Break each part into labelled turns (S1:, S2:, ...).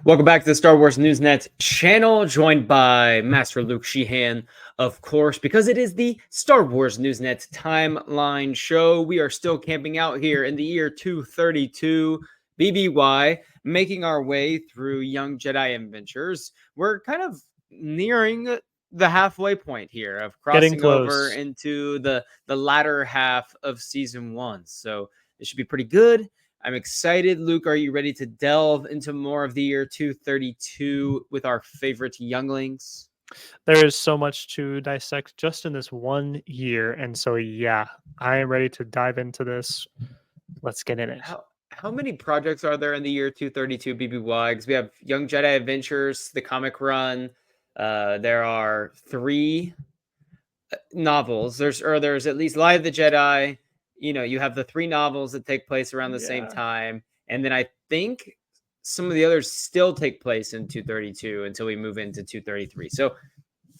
S1: Welcome back to the Star Wars Newsnet channel, joined by Master Luke Sheehan, of course, because it is the Star Wars Newsnet timeline show. We are still camping out here in the year 232 BBY, making our way through Young Jedi Adventures. We're kind of nearing the halfway point here of crossing over into the latter half of season 1. So it should be pretty good. I'm excited. Luke, are you ready to delve into more of the year 232 with our favorite younglings?
S2: There is so much to dissect just in this 1 year. And so, yeah, I am ready to dive into this. Let's get in it.
S1: How many projects are there in the year 232 BBY? Because we have Young Jedi Adventures, the comic run. There are 3 novels. There's at least Light of the Jedi. You have the 3 novels that take place around the same time. And then I think some of the others still take place in 232 until we move into 233. So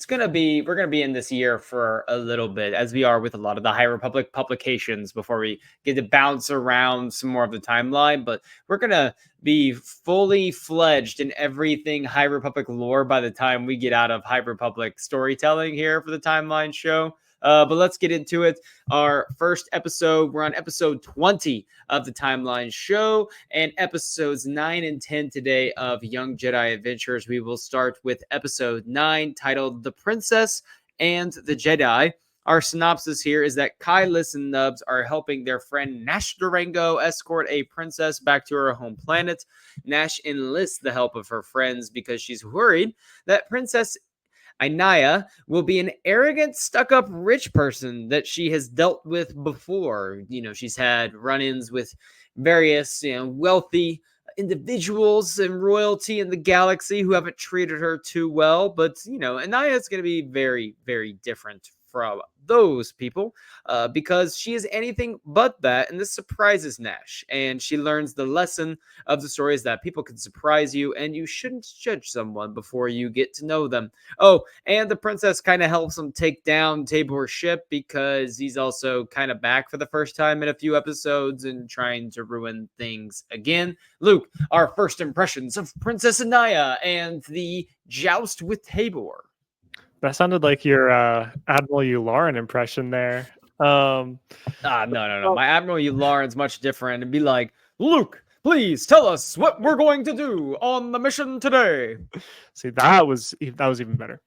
S1: we're going to be in this year for a little bit, as we are with a lot of the High Republic publications before we get to bounce around some more of the timeline. But we're going to be fully fledged in everything High Republic lore by the time we get out of High Republic storytelling here for the timeline show. But let's get into it. Our first episode, we're on episode 20 of the timeline show, and episodes 9 and 10 today of Young Jedi Adventures. We will start with episode 9, titled The Princess and the Jedi. Our synopsis here is that Kylus and Nubs are helping their friend Nash Durango escort a princess back to her home planet. Nash enlists the help of her friends because she's worried that Princess Inaya will be an arrogant, stuck-up rich person that she has dealt with before. She's had run-ins with various, wealthy individuals and royalty in the galaxy who haven't treated her too well. But, Inaya is going to be very, very different from those people because she is anything but that, and this surprises Nash. And she learns the lesson of the story is that people can surprise you, and you shouldn't judge someone before you get to know them. Oh, and the princess kind of helps him take down Tabor's ship because he's also kind of back for the first time in a few episodes and trying to ruin things again. Luke, our first impressions of Princess Inaya and the joust with Tabor.
S2: That sounded like your Admiral Yularen impression there.
S1: No. My Admiral Yularen's much different. It'd be like, Luke, please tell us what we're going to do on the mission today.
S2: See, that was even better.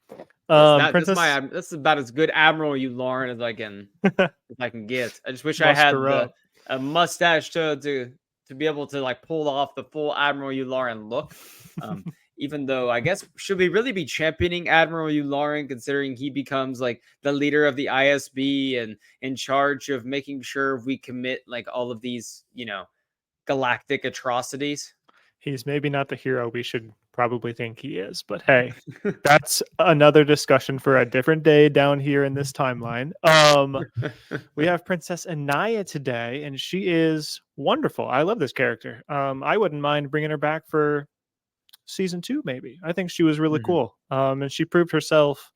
S1: This is about as good Admiral Yularen as I can get. I just wish I had a mustache to be able to like pull off the full Admiral Yularen look. Even though I guess should we really be championing Admiral Yularen considering he becomes like the leader of the ISB and in charge of making sure we commit like all of these, galactic atrocities?
S2: He's maybe not the hero we should probably think he is, but hey, that's another discussion for a different day down here in this timeline. We have Princess Inaya today, and she is wonderful. I love this character. I wouldn't mind bringing her back for season 2, maybe. I think she was really cool. And she proved herself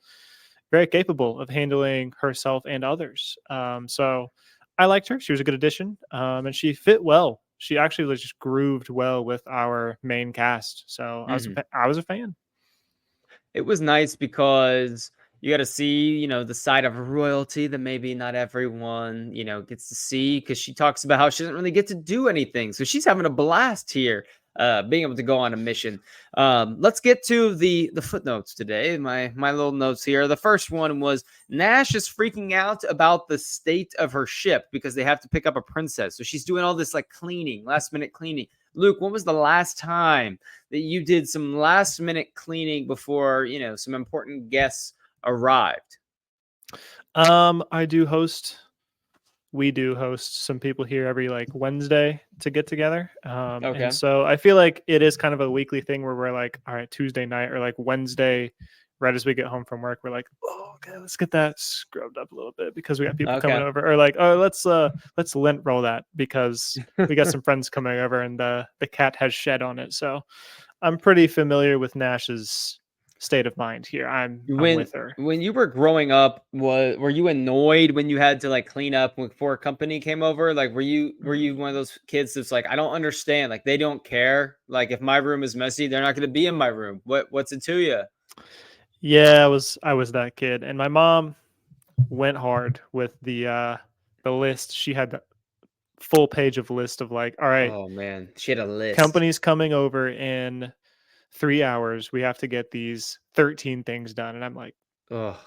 S2: very capable of handling herself and others. So I liked her. She was a good addition. And she fit well. She actually just grooved well with our main cast. So I was a fan.
S1: It was nice because you got to see, the side of royalty that maybe not everyone, gets to see, because she talks about how she doesn't really get to do anything. So she's having a blast here. Being able to go on a mission. Let's get to the footnotes today. My little notes here. The first one was Nash is freaking out about the state of her ship because they have to pick up a princess. So she's doing all this like cleaning, last minute cleaning. Luke, when was the last time that you did some last minute cleaning before, some important guests arrived?
S2: We do host some people here every like Wednesday to get together.
S1: Okay.
S2: And so I feel like it is kind of a weekly thing where we're like, all right, Tuesday night or like Wednesday, right as we get home from work, we're like, oh, okay, let's get that scrubbed up a little bit because we got people coming over, or like, oh, let's lint roll that because we got some friends coming over and the cat has shed on it. So I'm pretty familiar with Nash's state of mind here. I'm
S1: When
S2: with her.
S1: when you were growing up, were you annoyed when you had to like clean up before a company came over? Like, were you one of those kids that's like, I don't understand. Like, they don't care. Like, if my room is messy, they're not going to be in my room. What's it to you?
S2: Yeah, I was that kid, and my mom went hard with the list. She had a full page of list of like, all right,
S1: Oh man, she had a list.
S2: company's coming over in 3 hours. We have to get these 13 things done, and I'm like,
S1: Oh,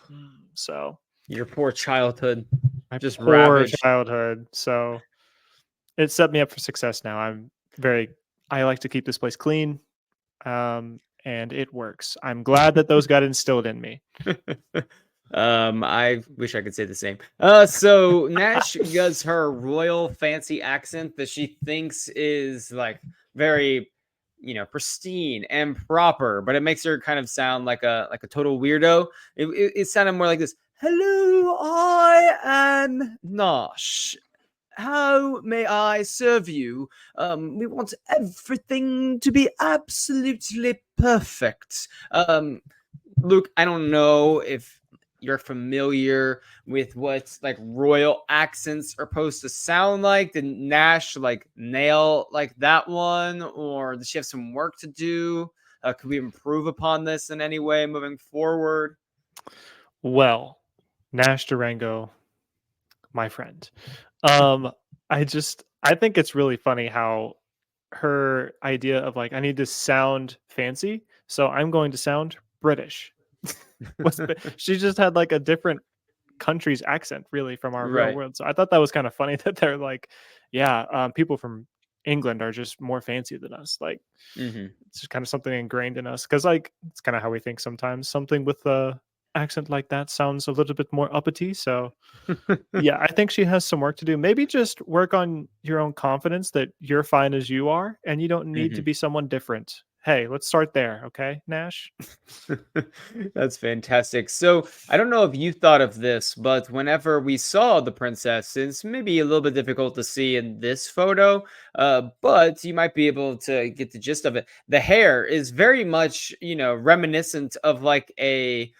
S2: so
S1: your poor childhood,
S2: my
S1: just
S2: poor
S1: ravaged.
S2: childhood. So it set me up for success now. Very I like to keep this place clean, and it works. I'm glad that those got instilled in me.
S1: I wish I could say the same. So Nash does her royal fancy accent that she thinks is like very, pristine and proper, but it makes her kind of sound like a total weirdo. It sounded more like this. Hello, I am Nash. How may I serve you? We want everything to be absolutely perfect. Luke, I don't know if you're familiar with what like royal accents are supposed to sound like. Did Nash like nail like that one, or does she have some work to do? Could we improve upon this in any way moving forward?
S2: Well, Nash Durango, my friend. Um, I think it's really funny how her idea of like I need to sound fancy, so I'm going to sound British. She just had like a different country's accent really from our real
S1: Right.
S2: world. So I thought that was kind of funny that they're like, yeah, people from England are just more fancy than us. Like
S1: Hmm.
S2: it's just kind of something ingrained in us because like it's kind of how we think sometimes. Something with a accent like that sounds a little bit more uppity. So yeah, I think she has some work to do. Maybe just work on your own confidence that you're fine as you are and you don't need to
S1: Hmm.
S2: be someone different. Hey, let's start there, okay, Nash?
S1: That's fantastic. So I don't know if you thought of this, but whenever we saw the princess, it's maybe a little bit difficult to see in this photo, but you might be able to get the gist of it. The hair is very much, reminiscent of like a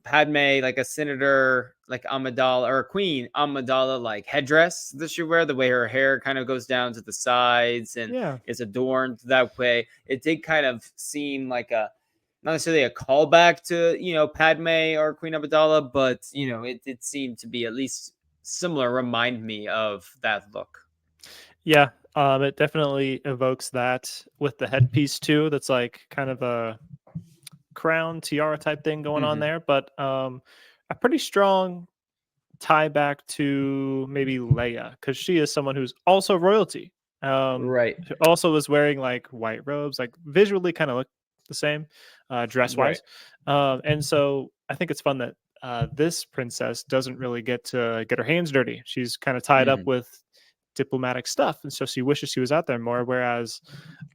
S1: Padme, like a senator, like Amidala or a queen Amidala, like headdress that she wear. The way her hair kind of goes down to the sides and
S2: Yeah.
S1: is adorned that way. It did kind of seem like a not necessarily a callback to Padme or Queen Amidala, but it seemed to be at least similar. Remind me of that look.
S2: Yeah, it definitely evokes that with the headpiece too. That's like kind of a crown tiara type thing going on
S1: Hmm.
S2: there, but a pretty strong tie back to maybe Leia because she is someone who's also royalty.
S1: Right.
S2: Who also is wearing like white robes, like visually kind of look the same, dress
S1: Right.
S2: wise. And so I think it's fun that this princess doesn't really get to get her hands dirty. She's kind of tied up
S1: Hmm.
S2: with diplomatic stuff, and so she wishes she was out there more. Whereas,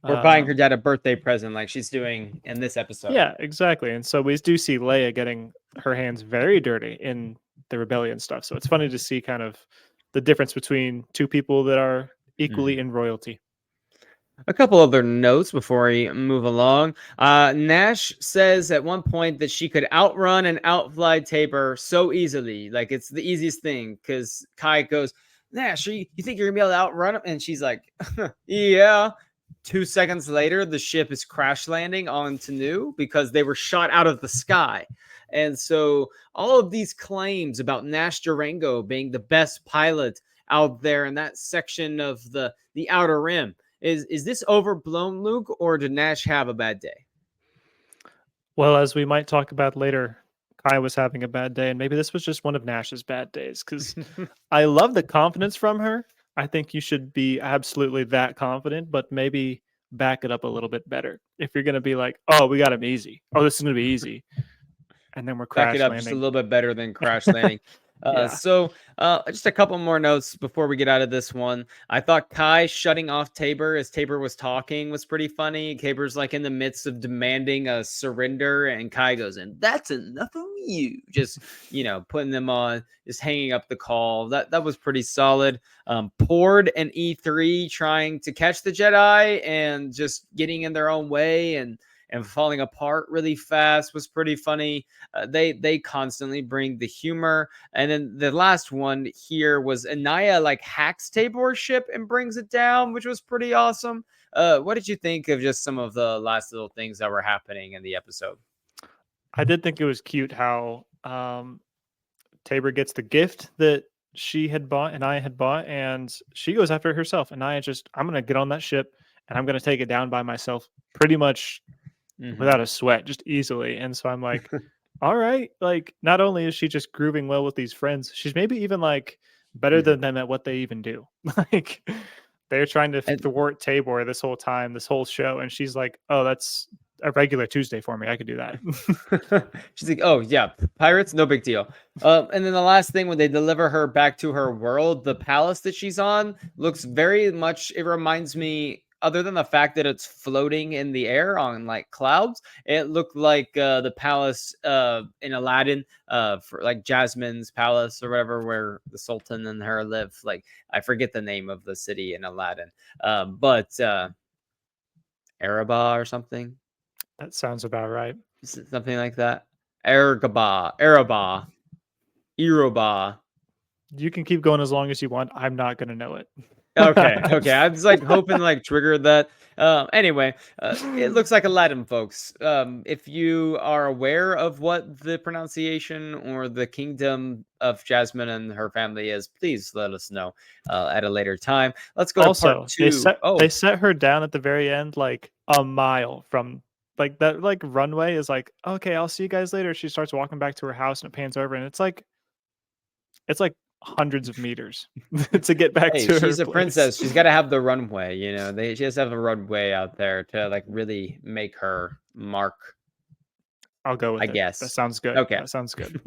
S1: Or buying her
S2: um,
S1: dad a birthday present like she's doing in this episode.
S2: yeah, exactly. And so we do see Leia getting her hands very dirty in the rebellion stuff. So it's funny to see kind of the difference between two people that are equally
S1: Hmm.
S2: in royalty.
S1: A couple other notes before we move along. Nash says at one point that she could outrun and outfly Tabor so easily. Like it's the easiest thing because Kai goes, Nash, you think you're going to be able to outrun him? And she's like, yeah. 2 seconds later, the ship is crash landing on Tanu because they were shot out of the sky. And so all of these claims about Nash Durango being the best pilot out there in that section of the outer rim, is this overblown, Luke, or did Nash have a bad day?
S2: Well, as we might talk about later, Kai was having a bad day, and maybe this was just one of Nash's bad days because I love the confidence from her. I think you should be absolutely that confident, but maybe back it up a little bit better. If you're going to be like, oh, we got him easy. Oh, this is going to be easy. And then we're
S1: Back it
S2: crash
S1: up just a
S2: landing.
S1: little bit better than crash landing.
S2: Yeah.
S1: So just a couple more notes before we get out of this one. I thought Kai shutting off Tabor as Tabor was talking was pretty funny. Tabor's like in the midst of demanding a surrender, and Kai goes in, "That's enough of you." Just putting them on, just hanging up the call. That was pretty solid. Pord and E3 trying to catch the Jedi and just getting in their own way and and falling apart really fast was pretty funny. They constantly bring the humor. And then the last one here was Anaya like hacks Tabor's ship and brings it down, which was pretty awesome. What did you think of just some of the last little things that were happening in the episode?
S2: I did think it was cute how Tabor gets the gift that she had bought and I had bought, and she goes after it herself. And I just, I'm gonna get on that ship and I'm gonna take it down by myself, pretty much
S1: Hmm.
S2: without a sweat, just easily. And so I'm like, all right, like not only is she just grooving well with these friends, she's maybe even like better
S1: Hmm.
S2: than them at what they even do. Like they're trying to
S1: And
S2: thwart Tabor this whole time, this whole show, and she's like, "Oh, that's a regular Tuesday for me. I could do that."
S1: she's like, "Oh yeah, pirates, no big deal." And then the last thing, when they deliver her back to her world, the palace that she's on looks very much. It reminds me, other than the fact that it's floating in the air on like clouds, it looked like the palace in Aladdin, for like Jasmine's palace or whatever, where the Sultan and her live. Like I forget the name of the city in Aladdin, but Araba or something.
S2: That sounds about right.
S1: Something like that. Araba, Iroba.
S2: You can keep going as long as you want. I'm not gonna know it.
S1: Okay. I was like hoping to like trigger that. Anyway, it looks like Aladdin, folks. If you are aware of what the pronunciation or the kingdom of Jasmine and her family is, please let us know at a later time. Let's go to part
S2: Also,
S1: two.
S2: they
S1: Oh,
S2: set her down at the very end, like a mile from like that like runway is like, okay, I'll see you guys later. She starts walking back to her house and it pans over and it's like hundreds of meters to get back
S1: hey,
S2: to her
S1: she's a
S2: place.
S1: princess. She's got to have the runway. She has to have a runway out there to like really make her mark,
S2: I'll go
S1: I
S2: with it. That
S1: guess.
S2: sounds good.
S1: Okay.
S2: That sounds good.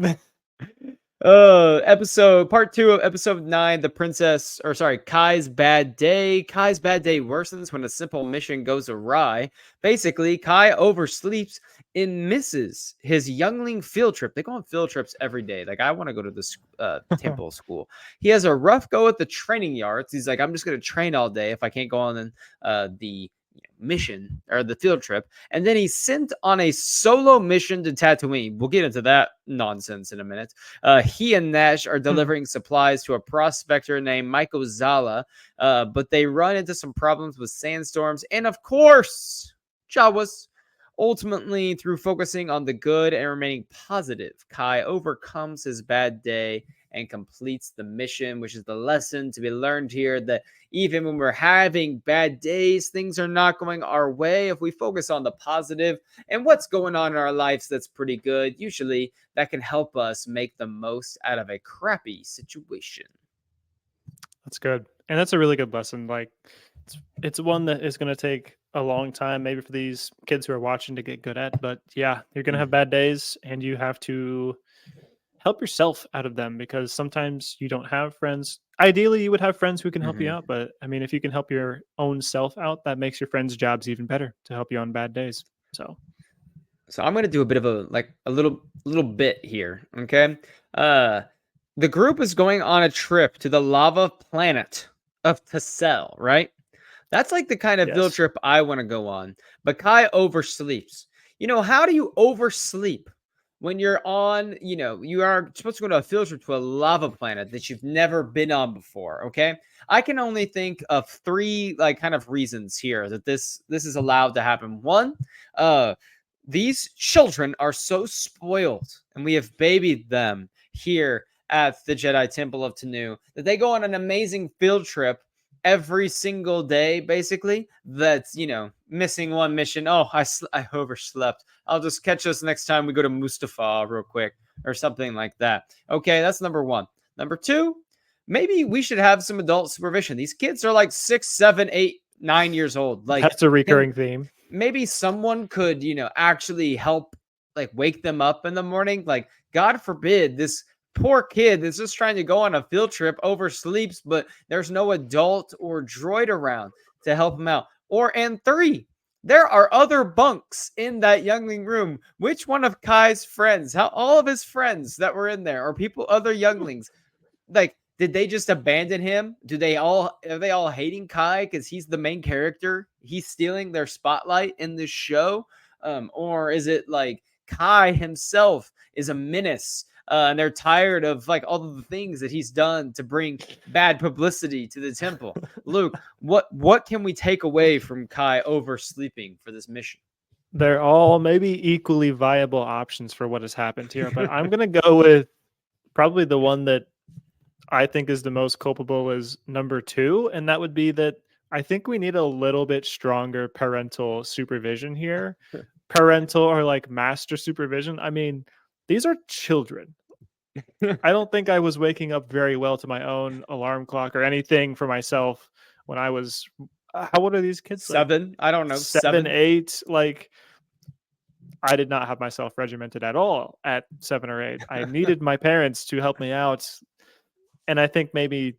S1: Episode part two of episode 9, the princess, or sorry, Kai's bad day. Kai's bad day worsens when a simple mission goes awry. Basically, Kai oversleeps and misses his youngling field trip. They go on field trips every day. Like, I want to go to this temple school. He has a rough go at the training yards. He's like, I'm just going to train all day if I can't go on the mission or the field trip. And then he's sent on a solo mission to Tatooine. We'll get into that nonsense in a minute. He and Nash are delivering supplies to a prospector named Michael Zala, but they run into some problems with sandstorms and, of course, Jawas. Ultimately, through focusing on the good and remaining positive, Kai overcomes his bad day and completes the mission, which is the lesson to be learned here, that even when we're having bad days, things are not going our way. If we focus on the positive and what's going on in our lives that's pretty good, usually that can help us make the most out of a crappy situation.
S2: That's good. And that's a really good lesson. Like it's one that is going to take a long time maybe for these kids who are watching to get good at, but yeah, you're going to have
S1: Mhm.
S2: bad days and you have to help yourself out of them because sometimes you don't have friends. Ideally, you would have friends who can help you
S1: Mhm.
S2: out, but I mean, if you can help your own self out, that makes your friends' jobs even better to help you on bad days. So,
S1: So I'm gonna do a bit of a little bit here. Okay. Uh the group is going on a trip to the lava planet of Tassel, right? That's like the kind of field
S2: yes.
S1: trip I want to go on. But Kai oversleeps. How do you oversleep when you're on, you are supposed to go to a field trip to a lava planet that you've never been on before, okay? I can only think of three like kind of reasons here that this is allowed to happen. One, uh these children are so spoiled and we have babied them here at the Jedi Temple of Tanu that they go on an amazing field trip every single day, basically. That's missing one mission. Oh, I overslept. I'll just catch us next time we go to Mustafa real quick or something like that. Okay, that's number one. Number two, maybe we should have some adult supervision. These kids are like 6, 7, 8, 9 years old. Like,
S2: That's a
S1: can
S2: recurring theme.
S1: maybe someone could actually help, like, wake them up in the morning. Like, god forbid this poor kid that's just trying to go on a field trip oversleeps, but there's no adult or droid around to help him out. And three, there are other bunks in that youngling room. Which one of Kai's friends, how all of his friends that were in there, or people, other younglings, like, did they just abandon him? Are they all hating Kai because he's the main character? He's stealing their spotlight in this show. Or is it like Kai himself is a menace, and they're tired of like all of the things that he's done to bring bad publicity to the temple? Luke, what can we take away from Kai oversleeping for this mission?
S2: They're all maybe equally viable options for what has happened here, but I'm gonna go with probably the one that I think is the most culpable is number 2, and that would be that I think we need a little bit stronger parental supervision here. Parental or like master supervision. I mean, these are children. I don't think I was waking up very well to my own alarm clock or anything for myself when I was how old are these kids? Like
S1: 7? I don't know.
S2: 7,
S1: 7?
S2: 8? Like I did not have myself regimented at all at 7 or 8. I needed my parents to help me out. And I think maybe,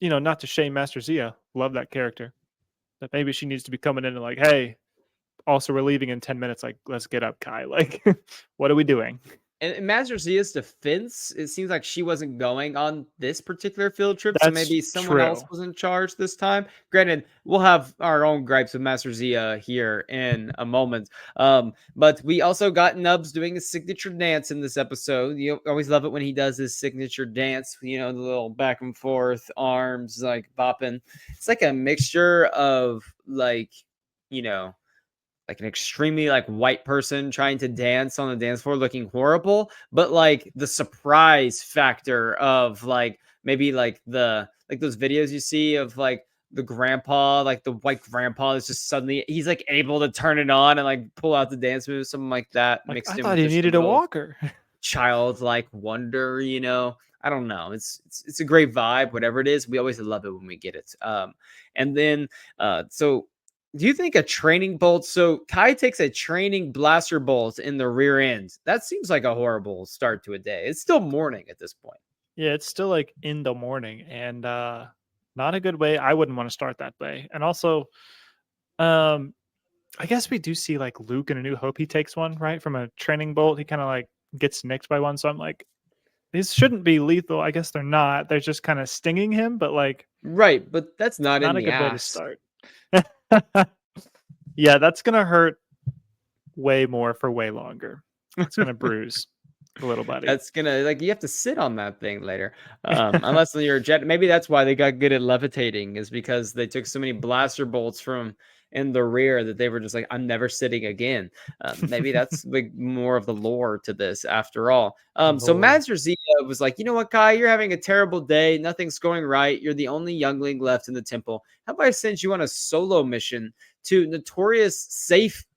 S2: not to shame Master Zia, love that character, that maybe she needs to be coming in and like, hey, also we're leaving in 10 minutes. Like, let's get up, Kai. Like, what are we doing?
S1: And in Master Zia's defense, it seems like she wasn't going on this particular field trip, so
S2: That's
S1: maybe someone else
S2: true.
S1: was in charge this time. Granted, we'll have our own gripes with Master Zia here in a moment. But we also got Nubs doing a signature dance in this episode. You always love it when he does his signature dance, the little back and forth arms like bopping. It's like a mixture of like an extremely like white person trying to dance on the dance floor looking horrible, but like the surprise factor of like maybe like those videos you see of like the grandpa, like the white grandpa is just suddenly he's like able to turn it on and like pull out the dance move, something like that,
S2: Like, I
S1: mixed in
S2: thought
S1: with
S2: he
S1: just a
S2: needed a
S1: little
S2: walker.
S1: childlike wonder. I don't know, it's a great vibe, whatever it is. We always love it when we get it. And then so do you think a training bolt, so Kai takes a training blaster bolt in the rear end, that seems like a horrible start to a day. It's still morning at this point.
S2: Yeah, it's still like in the morning and not a good way. I wouldn't want to start that way. And also, um, I guess we do see like Luke in A New Hope. He takes one right from a training bolt. He kind of like gets nicked by one. So I'm like, these shouldn't be lethal. I guess they're not. They're just kind of stinging him, but like
S1: Right, but that's not in
S2: not a
S1: the
S2: good way to
S1: ass.
S2: start. Yeah, that's gonna hurt way more for way longer. It's gonna bruise the little buddy.
S1: That's gonna like you have to sit on that thing later. Unless you're a jet. Maybe that's why they got good at levitating, is because they took so many blaster bolts from in the rear that they were just like, I'm never sitting again. Maybe that's like more of the lore to this after all. So
S2: Lore.
S1: Master Zia was like, you know what, Kai, you're having a terrible day. Nothing's going right. You're the only youngling left in the temple. How about I send you on a solo mission to notorious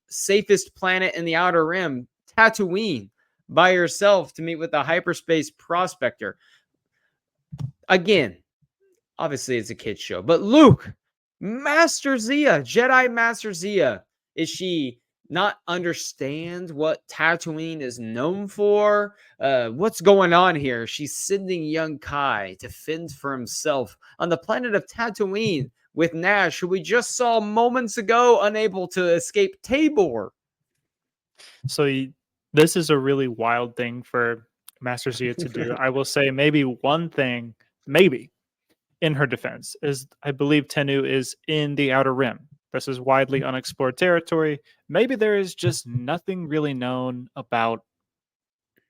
S1: safest planet in the Outer Rim, Tatooine, by yourself to meet with a hyperspace prospector. Again, obviously it's a kid's show, but Luke, Master Zia, Jedi Master Zia, is she not understand what Tatooine is known for? What's going on here? She's sending young Kai to fend for himself on the planet of Tatooine with Nash, who we just saw moments ago unable to escape Tabor.
S2: So this is a really wild thing for Master Zia to do. I will say maybe one thing, maybe in her defense, is I believe Tennu is in the Outer Rim. This is widely unexplored territory. Maybe there is just nothing really known about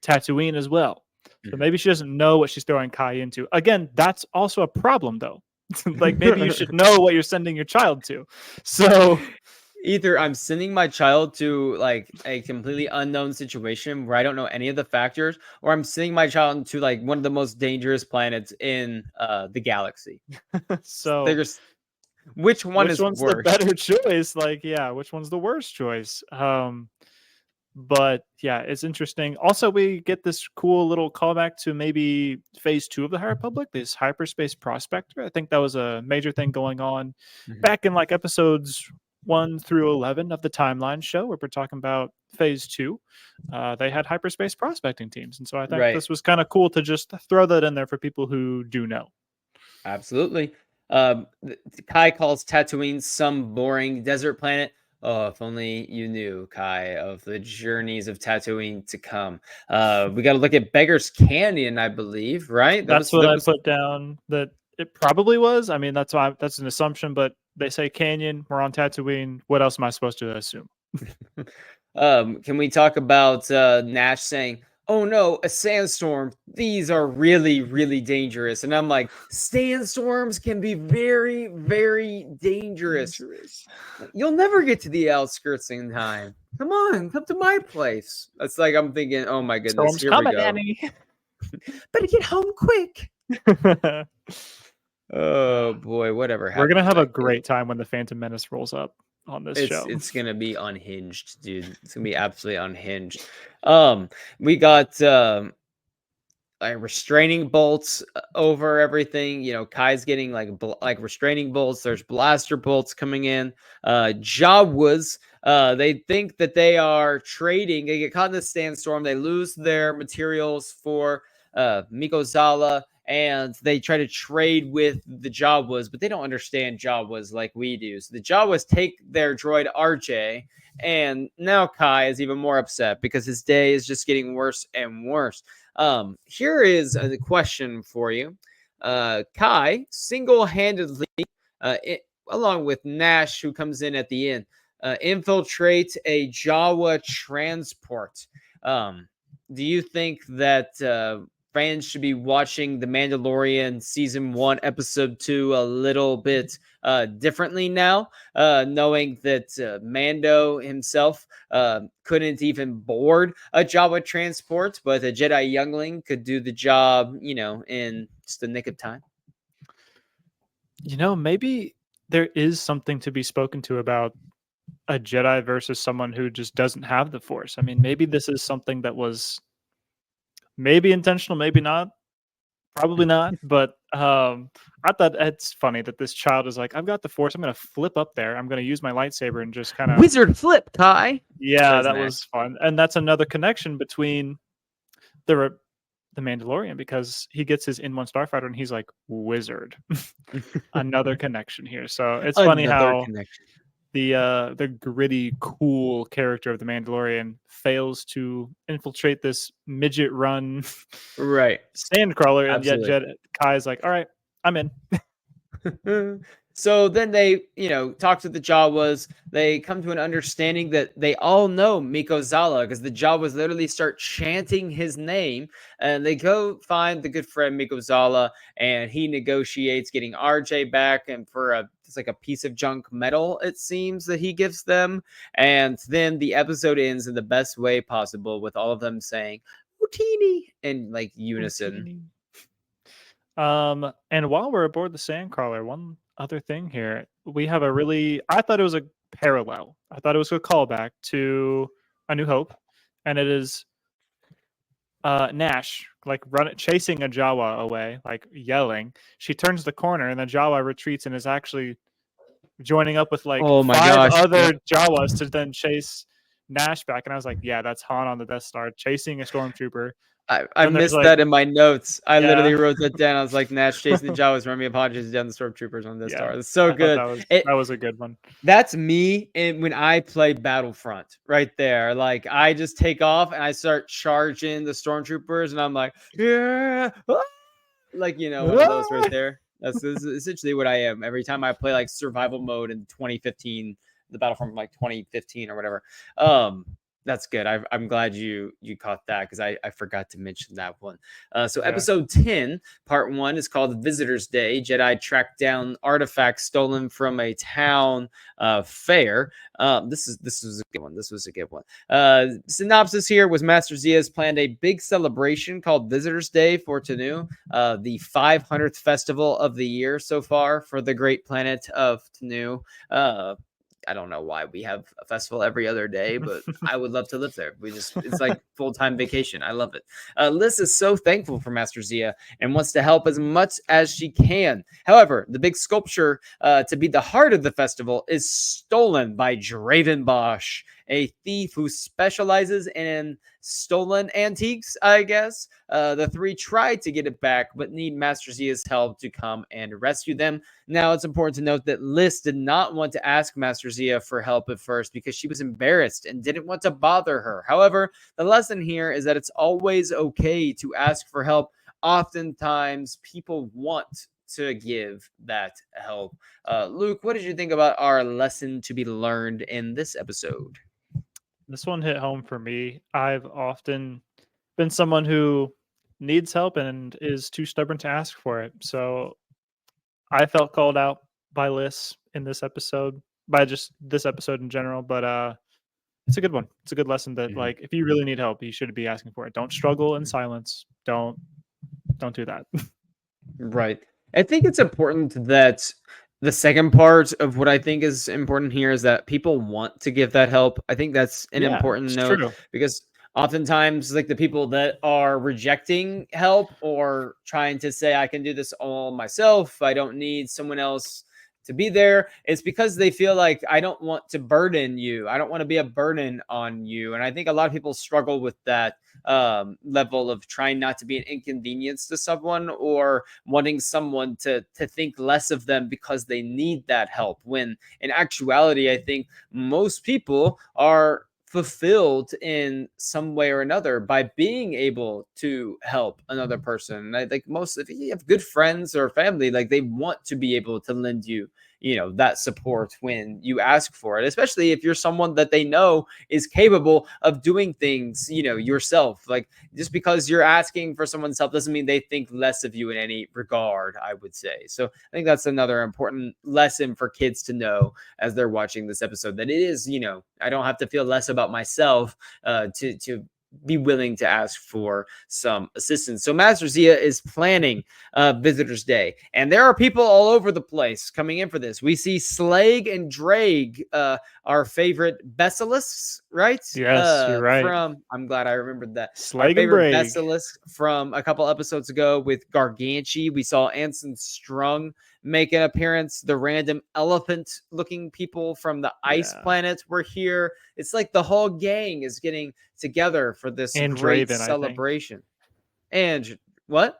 S2: Tatooine as well. So maybe she doesn't know what she's throwing Kai into. Again, that's also a problem though. Like maybe you should know what you're sending your child to. So
S1: Either I'm sending my child to like a completely unknown situation where I don't know any of the factors, or I'm sending my child into like one of the most dangerous planets in the galaxy.
S2: so
S1: There's which one
S2: which
S1: is
S2: one's the
S1: worse?
S2: better choice? Like, yeah, which one's the worst choice? But yeah, it's interesting. Also, we get this cool little callback to maybe phase 2 of the High Republic, this hyperspace prospector. I think that was a major thing going on back in like episodes 1 through 11 of the timeline show, where we're talking about phase 2. They had hyperspace prospecting teams. And so I think
S1: Right.
S2: this was kind of cool to just throw that in there for people who do know.
S1: Absolutely. Kai calls Tatooine some boring desert planet. Oh, if only you knew, Kai, of the journeys of Tatooine to come. We got to look at Beggar's Canyon, I believe, right?
S2: That's what I put down that it probably was. I mean, that's an assumption, but they say canyon. We're on Tatooine. What else am I supposed to assume?
S1: Can we talk about Nash saying, "Oh no, a sandstorm. These are really, really dangerous." And I'm like, sandstorms can be very, very dangerous.
S2: Dangerous.
S1: Like, you'll never get to the outskirts in time. Come on, come to my place. That's like I'm thinking, oh my goodness,
S2: Storm's
S1: here we
S2: coming,
S1: go.
S2: Annie.
S1: Better get home quick.
S2: Uh,
S1: Oh boy, whatever
S2: We're
S1: happened
S2: gonna
S1: to
S2: have a
S1: that kid?
S2: great time when the Phantom Menace rolls up on this show.
S1: It's gonna be unhinged, dude. It's gonna be absolutely unhinged. We got like restraining bolts over everything. You know, Kai's getting like restraining bolts. There's blaster bolts coming in. Jawas, they think that they are trading. They get caught in the sandstorm. They lose their materials for Mikozala, and they try to trade with the Jawas, but they don't understand Jawas like we do. So the Jawas take their droid RJ, and now Kai is even more upset because his day is just getting worse and worse. Here is a question for you. Kai single-handedly, along with Nash, who comes in at the end, infiltrate a Jawa transport. Do you think that fans should be watching The Mandalorian season 1, episode 2 a little bit differently now, knowing that Mando himself couldn't even board a Jawa transport, but a Jedi youngling could do the job, in just the nick of time?
S2: Maybe there is something to be spoken to about a Jedi versus someone who just doesn't have the Force. I mean, maybe this is something that was maybe intentional, maybe not. Probably not, but I thought it's funny that this child is like, "I've got the Force. I'm gonna flip up there. I'm gonna use my lightsaber and just kind of."
S1: Wizard flip, Kai.
S2: Yeah,
S1: Says
S2: that
S1: Nash.
S2: was fun, and that's another connection between the the Mandalorian because he gets his in one starfighter and he's like wizard. Another connection here. So it's funny
S1: Another
S2: how
S1: connection.
S2: the gritty, cool character of the Mandalorian fails to infiltrate this midget run
S1: Right.
S2: sandcrawler, and yet
S1: Absolutely.
S2: Kai's like, all right, I'm in.
S1: So then they, talk to the Jawas. They come to an understanding that they all know Mikozala because the Jawas literally start chanting his name, and they go find the good friend Mikozala, and he negotiates getting RJ back, and it's like a piece of junk metal, it seems, that he gives them. And then the episode ends in the best way possible with all of them saying "Utini" in like unison.
S2: And while we're aboard the Sandcrawler, one other thing here, we have a really, I thought it was a parallel. I thought it was a callback to A New Hope, and it is Nash like chasing a Jawa away, like yelling. She turns the corner, and the Jawa retreats and is actually joining up with like
S1: Oh my
S2: five
S1: gosh.
S2: other Jawas to then chase Nash back. And I was like, yeah, that's Han on the Death Star chasing a stormtrooper.
S1: I
S2: Then there's
S1: missed
S2: like,
S1: that in my notes. I
S2: yeah,
S1: literally wrote that down. I was like, Nash chasing the Jawas, run me apologies down the stormtroopers on this
S2: yeah.
S1: star. That's so
S2: I thought
S1: good.
S2: that was a good one.
S1: That's me and when I play Battlefront right there. Like I just take off and I start charging the stormtroopers and I'm like, yeah, like one of those right there. This is essentially what I am every time I play like survival mode in 2015, the Battlefront from like 2015 or whatever. That's good. I'm glad you caught that because I forgot to mention that one. So
S2: Yeah.
S1: episode 10, part 1 is called Visitor's Day. Jedi track down artifacts stolen from a town fair. This was a good one. This was a good one. Synopsis here was Master Zia's planned a big celebration called Visitor's Day for Tanu, the 500th festival of the year so far for the great planet of Tanu. I don't know why we have a festival every other day, but I would love to live there. It's like full-time vacation. I love it. Liz is so thankful for Master Zia and wants to help as much as she can. However, the big sculpture to be the heart of the festival is stolen by Draven Bosch, a thief who specializes in stolen antiques, I guess. The three try to get it back, but need Master Zia's help to come and rescue them. Now, it's important to note that Liz did not want to ask Master Zia for help at first because she was embarrassed and didn't want to bother her. However, the lesson here is that it's always okay to ask for help. Oftentimes, people want to give that help. Luke, what did you think about our lesson to be learned in this episode?
S2: This one hit home for me. I've often been someone who needs help and is too stubborn to ask for it. So I felt called out by Liz in this episode, by just this episode in general. But it's a good one. It's a good lesson that
S1: Mhm.
S2: like if you really need help, you should be asking for it. Don't struggle in silence. Don't do that.
S1: Right. I think it's important that the second part of what I think is important here is that people want to give that help. I think that's an
S2: Yeah,
S1: important
S2: it's
S1: note
S2: true.
S1: because oftentimes, like the people that are rejecting help or trying to say, I can do this all myself, I don't need someone else to be there, it's because they feel like I don't want to burden you. I don't want to be a burden on you. And I think a lot of people struggle with that level of trying not to be an inconvenience to someone or wanting someone to think less of them because they need that help, when in actuality I think most people are fulfilled in some way or another by being able to help another person. And I think most, if you have good friends or family, like they want to be able to lend you, that support when you ask for it, especially if you're someone that they know is capable of doing things, yourself. Like, just because you're asking for someone's help doesn't mean they think less of you in any regard, I would say. So I think that's another important lesson for kids to know as they're watching this episode, that it is, I don't have to feel less about myself to be willing to ask for some assistance. So Master Zia is planning Visitors Day, and there are people all over the place coming in for this. We see Slag and Drake, our favorite basilisks, right?
S2: Yes, you're right.
S1: From, I'm glad I remembered that. Our
S2: Slag and
S1: favorite
S2: Brag.
S1: basilisk from a couple episodes ago with Garganchi. We saw Anson Strung make an appearance. The random elephant-looking people from the ice
S2: Yeah.
S1: planet were here. It's like the whole gang is getting together for this
S2: And
S1: great
S2: Draven, I think.
S1: celebration. And what?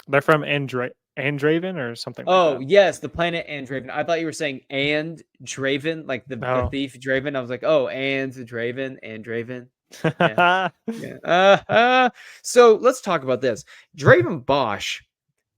S2: They're from Andraven or something like
S1: Oh,
S2: that.
S1: yes, the planet and Draven. I thought you were saying and Draven, like the
S2: Oh.
S1: thief Draven. I was like, oh, and Draven and Draven. Yeah. Yeah. So let's talk about this. Draven Bosch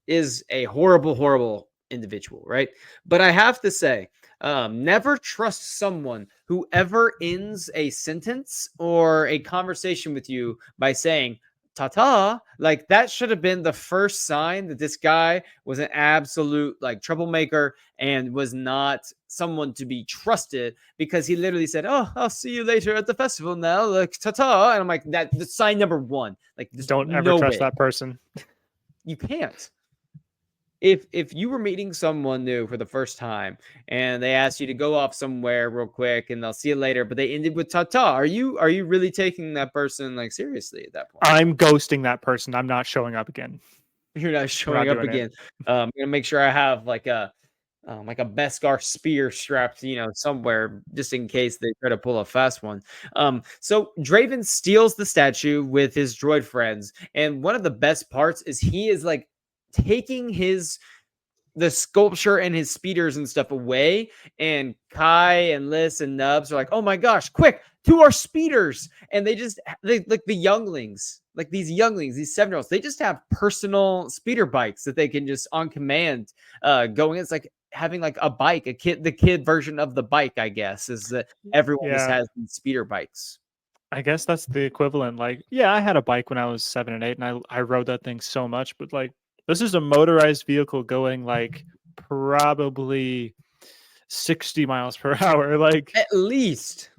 S1: is a horrible, horrible individual, right? But I have to say, never trust someone who ever ends a sentence or a conversation with you by saying, ta ta. Like, that should have been the first sign that this guy was an absolute like troublemaker and was not someone to be trusted, because he literally said, oh, I'll see you later at the festival now, like ta ta. And I'm like, that's sign number one. Like, there's
S2: Don't ever
S1: no
S2: trust
S1: way.
S2: that person.
S1: You can't. If you were meeting someone new for the first time and they asked you to go off somewhere real quick and they'll see you later, but they ended with ta-ta, are you really taking that person like seriously at that point?
S2: I'm ghosting that person. I'm not showing up again.
S1: You're not
S2: We're
S1: showing
S2: not
S1: up
S2: doing it.
S1: again. I'm gonna make sure I have like a Beskar spear strapped, somewhere, just in case they try to pull a fast one. So Draven steals the statue with his droid friends, and one of the best parts is he is like taking the sculpture and his speeders and stuff away, and Kai and Liz and Nubs are like, oh my gosh, quick, to our speeders. And they like the younglings, like these younglings, these 7-year-olds, they just have personal speeder bikes that they can just on command go in. It's like having like a bike, the kid version of the bike, I guess, is that everyone just
S2: Yeah.
S1: has these speeder bikes.
S2: I guess that's the equivalent. Like, yeah, I had a bike when I was 7 and 8, and I rode that thing so much. But like, this is a motorized vehicle going like probably 60 miles per hour. Like,
S1: At least,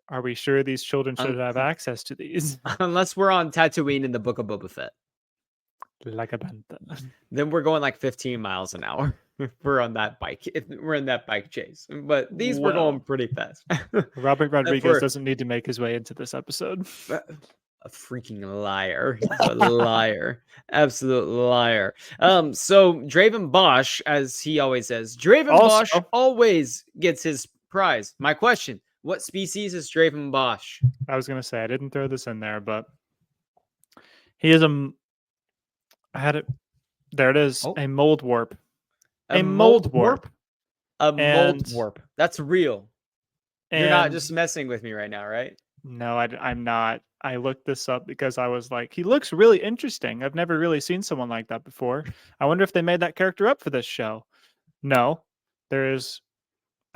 S2: are we sure these children
S1: un-
S2: should have access to these?
S1: unless we're on Tatooine in the Book of Boba Fett.
S2: Like a banta.
S1: Then we're going like 15 miles an hour. We're on that bike. If we're in that bike chase, but these were going
S2: Well,
S1: pretty fast.
S2: Robert Rodriguez
S1: For
S2: doesn't need to make his way into this episode.
S1: a freaking liar, he's a liar, absolute liar. So Draven Bosch, as he always says, Draven Bosch
S2: Also,
S1: always gets his prize. My question: what species is Draven Bosch?
S2: I was gonna say I didn't throw this in there, but he is a. I had it. There it is.
S1: Oh,
S2: A mold warp.
S1: a
S2: A
S1: mold
S2: mold
S1: warp.
S2: warp.
S1: A mold
S2: And
S1: warp. That's real. You're not
S2: and
S1: just messing with me right now, right?
S2: no, I'm not. I looked this up because I was like, he looks really interesting. I've never really seen someone like that before. I wonder if they made that character up for this show. No, there is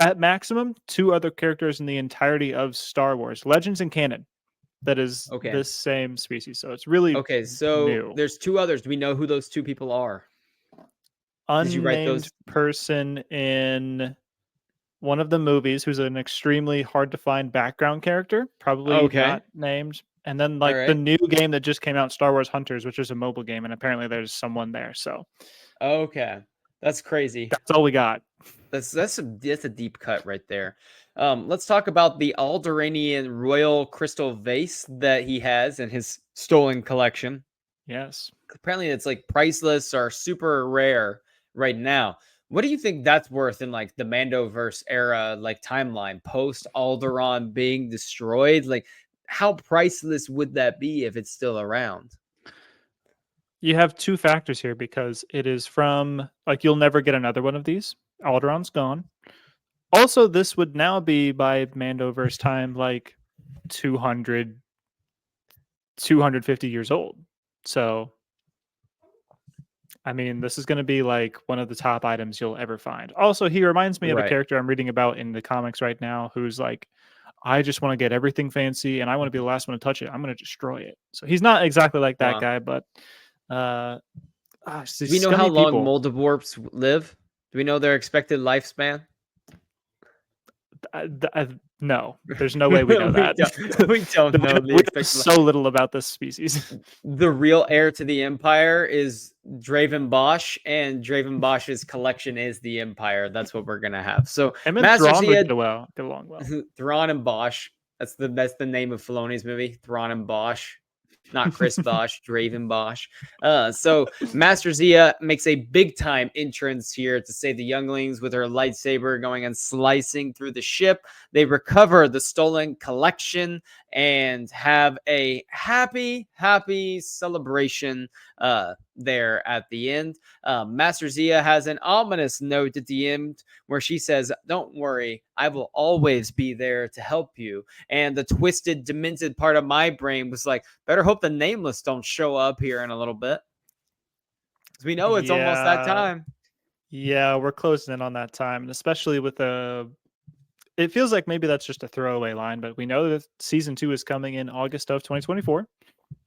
S2: at maximum 2 other characters in the entirety of Star Wars, Legends and canon, that is
S1: Okay.
S2: this same species. So it's really
S1: Okay, so
S2: new.
S1: there's 2 others. Do we know who those 2 people are? Did you write
S2: Unnamed
S1: those?
S2: person in one of the movies who's an extremely hard to find background character, probably
S1: Okay.
S2: not named. And then
S1: All
S2: like the
S1: right.
S2: new game that just came out, Star Wars Hunters, which is a mobile game, and apparently there's someone there. So
S1: Okay. That's crazy.
S2: that's all we got.
S1: That's a deep cut right there. Let's talk about the Alderaanian royal crystal vase that he has in his stolen collection.
S2: Yes.
S1: Apparently, it's like priceless or super rare right now. What do you think that's worth in like the Mandoverse era, like timeline, post Alderaan being destroyed? Like, how priceless would that be if it's still around?
S2: You have two factors here because it is from like you'll never get another one of these. Alderaan's gone. Also, this would now be by Mandoverse time like 200, 250 years old. So I mean, this is going to be like one of the top items you'll ever find. Also, he reminds me of a
S1: Right.
S2: character I'm reading about in the comics right now who's like, I just want to get everything fancy and I want to be the last one to touch it. I'm going to destroy it. So he's not exactly like that
S1: Wow.
S2: guy, but
S1: Do we know how
S2: scummy
S1: long
S2: people.
S1: Moldivorps live? Do we know their expected lifespan?
S2: No, there's no way we know that.
S1: We don't know the
S2: We know
S1: expected
S2: so little about this species.
S1: The real heir to the empire is Draven Bosch, and Draven Bosch's collection is the empire. That's what we're gonna have. So
S2: Him and
S1: Master
S2: Thrawn would
S1: Zia,
S2: get along well.
S1: Thrawn and Bosch. That's the name of Filoni's movie. Thrawn and Bosch, not Chris Bosch, Draven Bosch. So Master Zia makes a big time entrance here to save the younglings with her lightsaber going and slicing through the ship. They recover the stolen collection and have a happy celebration there at the end. Master Zia has an ominous note at the end where she says, "Don't worry, I will always be there to help you." And the twisted, demented part of my brain was like, better hope the nameless don't show up here in a little bit. Because we know it's almost that
S2: Yeah,
S1: time.
S2: yeah, we're closing in on that time, and especially with the. It feels like maybe that's just a throwaway line, but we know that season 2 is coming in August of 2024,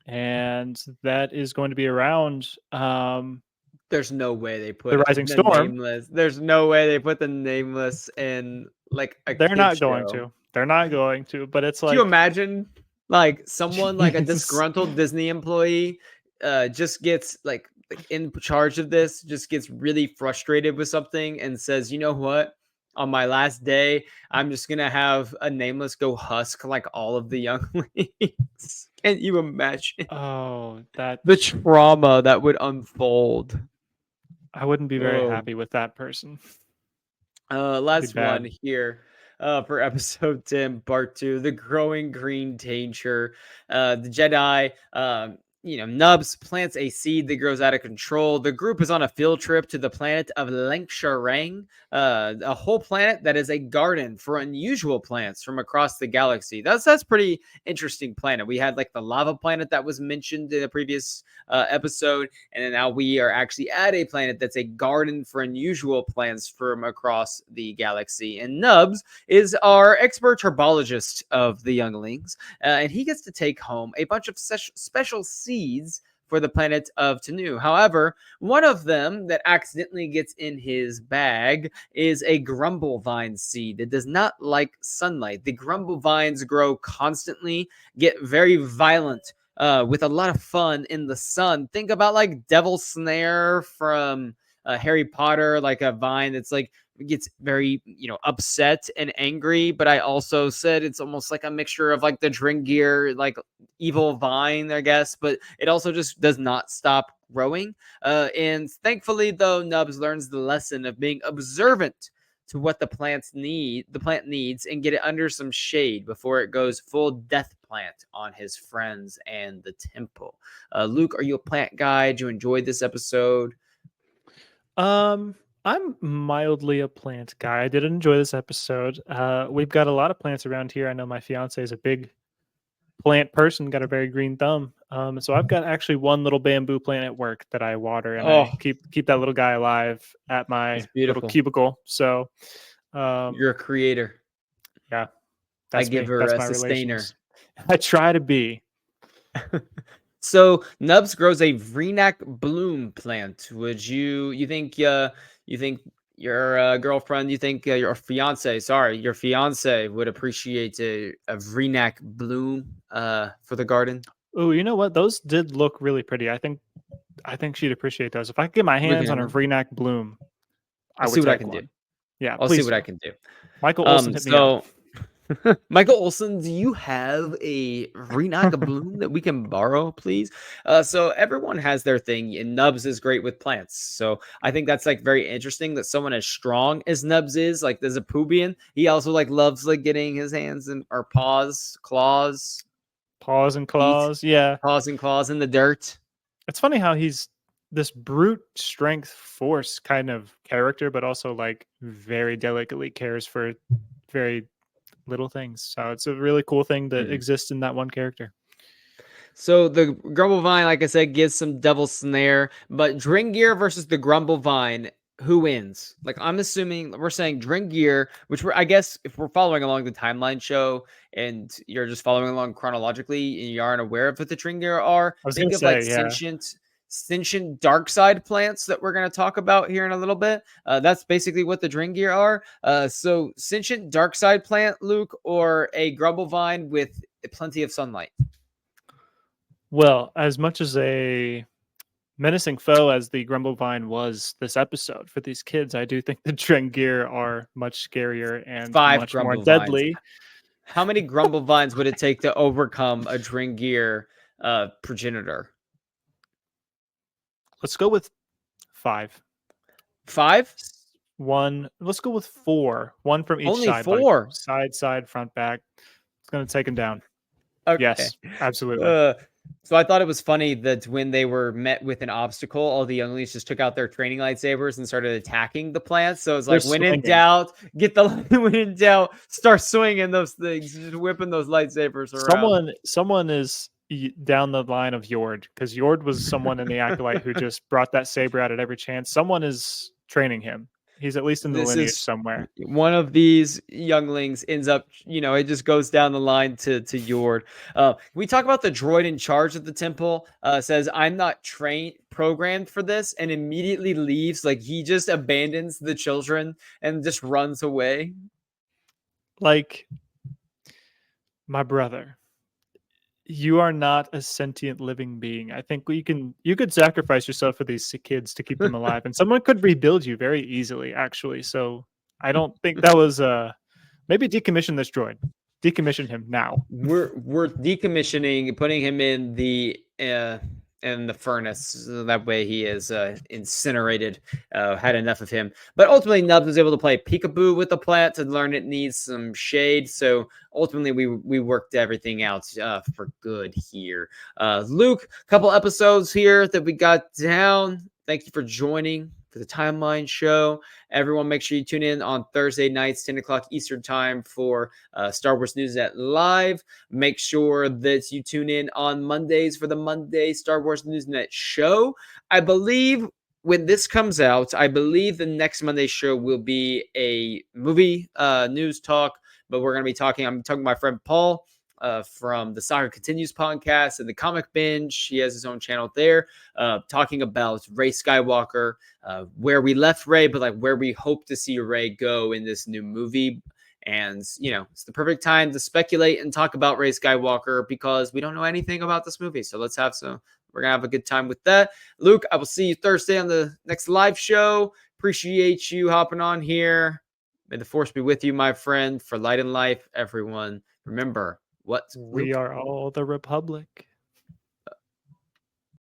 S2: and that is going to be around
S1: There's no way they
S2: the
S1: put
S2: Rising
S1: the
S2: Storm.
S1: nameless. There's no way they put the nameless in like a
S2: They're
S1: kid
S2: not going
S1: show.
S2: to. They're not going to. But it's
S1: Can you
S2: like,
S1: imagine like someone like a
S2: jeez.
S1: disgruntled Disney employee just gets like in charge of this, just gets really frustrated with something and says, "You know what? On my last day, I'm just gonna have a nameless go husk like all of the younglings." Can you imagine
S2: Oh, that
S1: the trauma that would unfold?
S2: I wouldn't be very
S1: Oh,
S2: happy with that person. Be
S1: last one
S2: bad.
S1: here for episode 10, part 2, the growing green danger. The Jedi, Nubs plants a seed that grows out of control. The group is on a field trip to the planet of Lengsharang, a whole planet that is a garden for unusual plants from across the galaxy. That's pretty interesting planet. We had like the lava planet that was mentioned in a previous episode, and then now we are actually at a planet that's a garden for unusual plants from across the galaxy. And Nubs is our expert herbologist of the younglings, and he gets to take home a bunch of special seeds for the planet of Tanu. However, one of them that accidentally gets in his bag is a grumble vine seed. It does not like sunlight. The grumble vines grow constantly, get very violent, with a lot of fun in the sun. Think about like Devil Snare from Harry Potter, like a vine that's like gets very upset and angry. But I also said it's almost like a mixture of like the Dringear like evil vine, I guess. But it also just does not stop growing. And thankfully, though, Nubs learns the lesson of being observant to what the plant needs, and get it under some shade before it goes full death plant on his friends and the temple. Luke, are you a plant guy? Do you enjoy this episode?
S2: I'm mildly a plant guy. I did enjoy this episode. We've got a lot of plants around here. I know my fiance is a big plant person, got a very green thumb. So I've got actually one little bamboo plant at work that I water and I
S1: Oh,
S2: keep that little guy alive at
S1: it's
S2: my little
S1: beautiful.
S2: cubicle. So
S1: You're a creator.
S2: Yeah,
S1: I
S2: that's
S1: give
S2: me.
S1: her
S2: That's
S1: a
S2: my
S1: sustainer.
S2: relations. I try to be.
S1: So Nubs grows a Vreenak bloom plant. Would you think your girlfriend, you think your fiance, sorry, your fiance would appreciate a Vreenak bloom for the garden?
S2: Oh, you know what? Those did look really pretty. I think she'd appreciate those. If I could get my
S1: We
S2: hands
S1: can
S2: on
S1: have
S2: a
S1: them.
S2: Vreenak bloom, I
S1: I'll see
S2: would
S1: what I
S2: take
S1: can do.
S2: one. Yeah,
S1: I'll see
S2: please
S1: what I
S2: do.
S1: can do.
S2: Michael Olson, hit me up.
S1: So Michael Olson, do you have a Renaga bloom that we can borrow, please? So everyone has their thing, and Nubs is great with plants. So I think that's like very interesting that someone as strong as Nubs is, like there's a Pubian, he also like loves like getting his hands and or
S2: Paws and
S1: feet,
S2: claws. Yeah.
S1: paws and claws in the dirt.
S2: It's funny how he's this brute strength force kind of character, but also like very delicately cares for very little things. So it's a really cool thing that
S1: Mhm.
S2: exists in that one character.
S1: So the Grumble Vine, like I said, gives some Devil Snare, but Dringir versus the Grumble Vine, who wins? Like I'm assuming we're saying Dringir, which I guess if we're following along the timeline show and you're just following along chronologically and you aren't aware of what the Dringir are,
S2: I was gonna
S1: think of like
S2: say, yeah.
S1: sentient dark side plants that we're going to talk about here in a little bit. That's basically what the Dringir are. So sentient dark side plant, Luke, or a Grumble Vine with plenty of sunlight.
S2: Well, as much as a menacing foe as the Grumblevine was this episode for these kids, I do think the Drengir are much scarier and
S1: Five
S2: much more
S1: Grumble Vines.
S2: deadly.
S1: How many Grumble Vines would it take to overcome a Dringir progenitor?
S2: Let's go with 5.
S1: Five?
S2: One. Let's go with 4. One from each
S1: Only
S2: side, like
S1: four.
S2: side, front, back. It's gonna take him down.
S1: Okay.
S2: Yes, absolutely.
S1: Uh, so I thought it was funny that when they were met with an obstacle, all the younglings just took out their training lightsabers and started attacking the plants. So it's
S2: They're
S1: like, when in
S2: swinging.
S1: doubt, get the when in doubt, start swinging those things, just whipping those lightsabers around.
S2: Someone is down the line of Yord because Yord was someone in the acolyte who just brought that saber out at every chance. Someone is training him. He's at least in the
S1: This
S2: lineage
S1: is
S2: somewhere.
S1: one of these younglings ends up, it just goes down the line to Yord. We talk about the droid in charge of the temple. Says, "I'm not trained programmed for this," and immediately leaves. Like he just abandons the children and just runs away.
S2: Like, my brother, you are not a sentient living being. I think you could sacrifice yourself for these kids to keep them alive, and someone could rebuild you very easily, actually. So I don't think that was maybe decommission this droid. Decommission him now.
S1: We're decommissioning, putting him in the furnace, so that way he is incinerated. Had enough of him, but ultimately Nubs was able to play peekaboo with the plant to learn it needs some shade. So ultimately we worked everything out for good here. Luke, a couple episodes here that we got down. Thank you for joining for the timeline show. Everyone, make sure you tune in on Thursday nights, 10 o'clock Eastern time for Star Wars News at Live. Make sure that you tune in on Mondays for the Monday Star Wars Newsnet show. I believe when this comes out, I believe the next Monday show will be a movie news talk, but I'm talking to my friend Paul from the Saga Continues podcast and the Comic Binge. He has his own channel there, talking about Rey Skywalker, where we left Rey, but like where we hope to see Rey go in this new movie. And, it's the perfect time to speculate and talk about Rey Skywalker because we don't know anything about this movie. So we're going to have a good time with that. Luke, I will see you Thursday on the next live show. Appreciate you hopping on here. May the force be with you, my friend, for light and life, everyone. Remember, what,
S2: We
S1: Luke?
S2: are all the Republic.